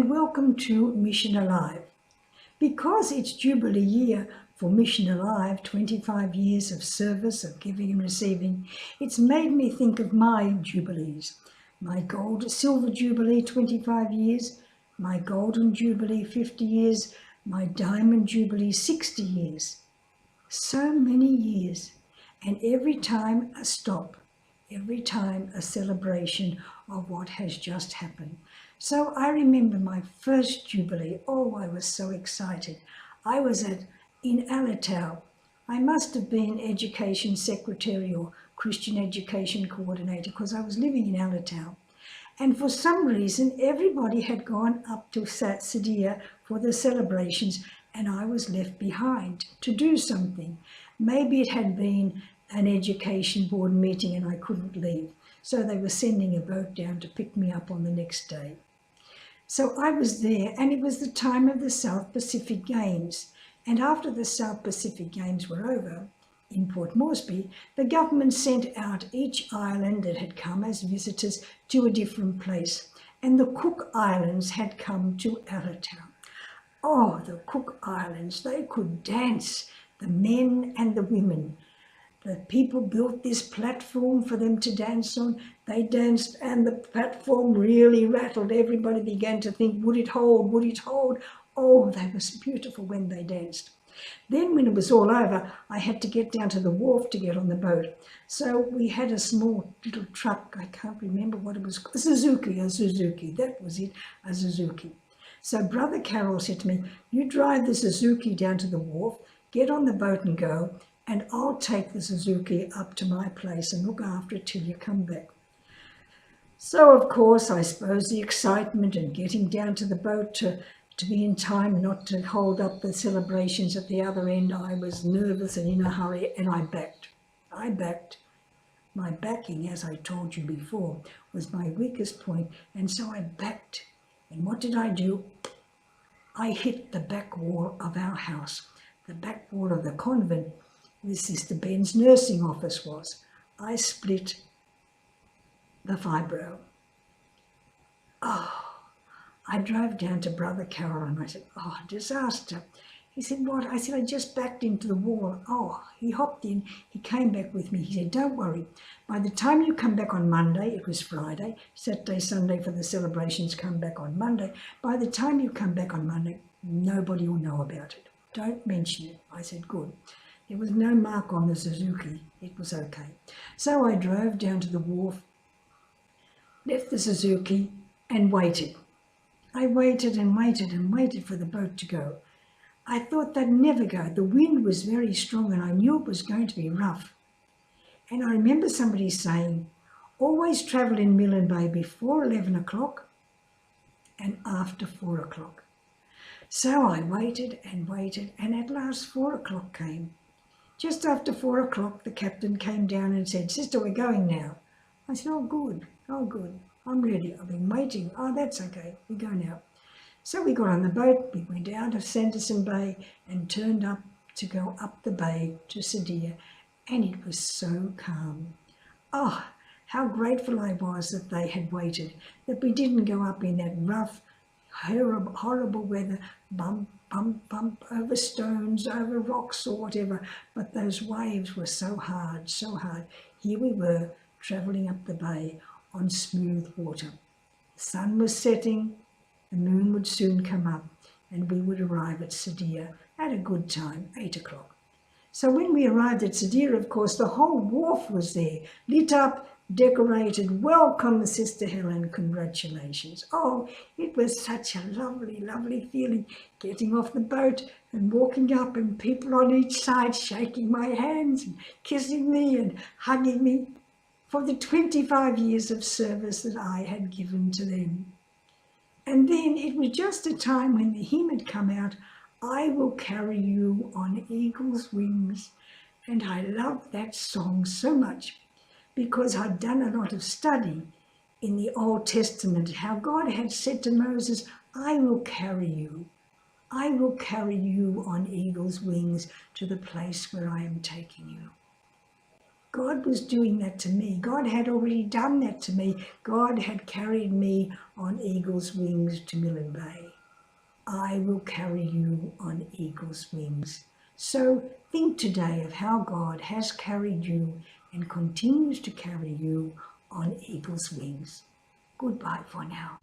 and welcome to Mission Alive. Because it's Jubilee year for Mission Alive, 25 years of service, of giving and receiving, it's made me think of my Jubilees. My gold, silver Jubilee, 25 years, my golden Jubilee, 50 years, my diamond Jubilee, 60 years. So many years, and every time a stop, every time a celebration of what has just happened. So I remember my first Jubilee. Oh, I was so excited. I was in Alatau. I must have been Education Secretary or Christian Education Coordinator because I was living in Alatau. And for some reason, everybody had gone up to Sideia for the celebrations and I was left behind to do something. Maybe it had been an education board meeting and I couldn't leave. So they were sending a boat down to pick me up on the next day. So I was there, and it was the time of the South Pacific Games. And after the South Pacific Games were over in Port Moresby, the government sent out each island that had come as visitors to a different place. And the Cook Islands had come to Alatau. Oh, the Cook Islands, they could dance, the men and the women. The people built this platform for them to dance on. They danced and the platform really rattled. Everybody began to think, would it hold, would it hold? Oh, they were beautiful when they danced. Then when it was all over, I had to get down to the wharf to get on the boat. So we had a small little truck. I can't remember what it was. A Suzuki, that was it, a Suzuki. So Brother Carol said to me, you drive the Suzuki down to the wharf, get on the boat and go, and I'll take the Suzuki up to my place and look after it till you come back. So, of course, I suppose the excitement and getting down to the boat to be in time not to hold up the celebrations at the other end, I was nervous and in a hurry, and I backed. My backing, as I told you before, was my weakest point, and so I backed. And what did I do? I hit the back wall of our house, the back wall of the convent where Sister Ben's nursing office was. I split the fibro. Oh, I drove down to Brother Carol and I said, oh, disaster. He said, what? I said, I just backed into the wall. Oh, he hopped in. He came back with me. He said, don't worry. By the time you come back on Monday, it was Friday, Saturday, Sunday for the celebrations, come back on Monday. By the time you come back on Monday, nobody will know about it. Don't mention it. I said, good. There was no mark on the Suzuki. It was okay. So I drove down to the wharf, left the Suzuki and waited. I waited and waited and waited for the boat to go. I thought they'd never go. The wind was very strong and I knew it was going to be rough. And I remember somebody saying, always travel in Milne Bay before 11 o'clock and after 4 o'clock. So I waited and waited and at last 4 o'clock came. Just after 4 o'clock, the captain came down and said, Sister, we're going now. I said, oh, good. I'm ready. I've been waiting. Oh, that's okay. We go now. So we got on the boat. We went out of Sanderson Bay and turned up to go up the bay to Sideia. And it was so calm. Oh, how grateful I was that they had waited, that we didn't go up in that rough, horrible weather, bump, bump, over stones, over rocks or whatever. But those waves were so hard, so hard. Here we were travelling up the bay on smooth water. The sun was setting, the moon would soon come up, and we would arrive at Sideia at a good time, 8 o'clock. So when we arrived at Sideia, of course, the whole wharf was there, lit up, decorated. Welcome, Sister Helen, congratulations. Oh, it was such a lovely, lovely feeling, getting off the boat and walking up and people on each side shaking my hands and kissing me and hugging me for the 25 years of service that I had given to them. And then it was just a time when the hymn had come out, I will carry you on eagle's wings. And I loved that song so much because I'd done a lot of study in the Old Testament, how God had said to Moses, I will carry you. I will carry you on eagle's wings to the place where I am taking you. God was doing that to me. God had already done that to me. God had carried me on eagle's wings to Millen Bay. I will carry you on eagle's wings. So think today of how God has carried you and continues to carry you on eagle's wings. Goodbye for now.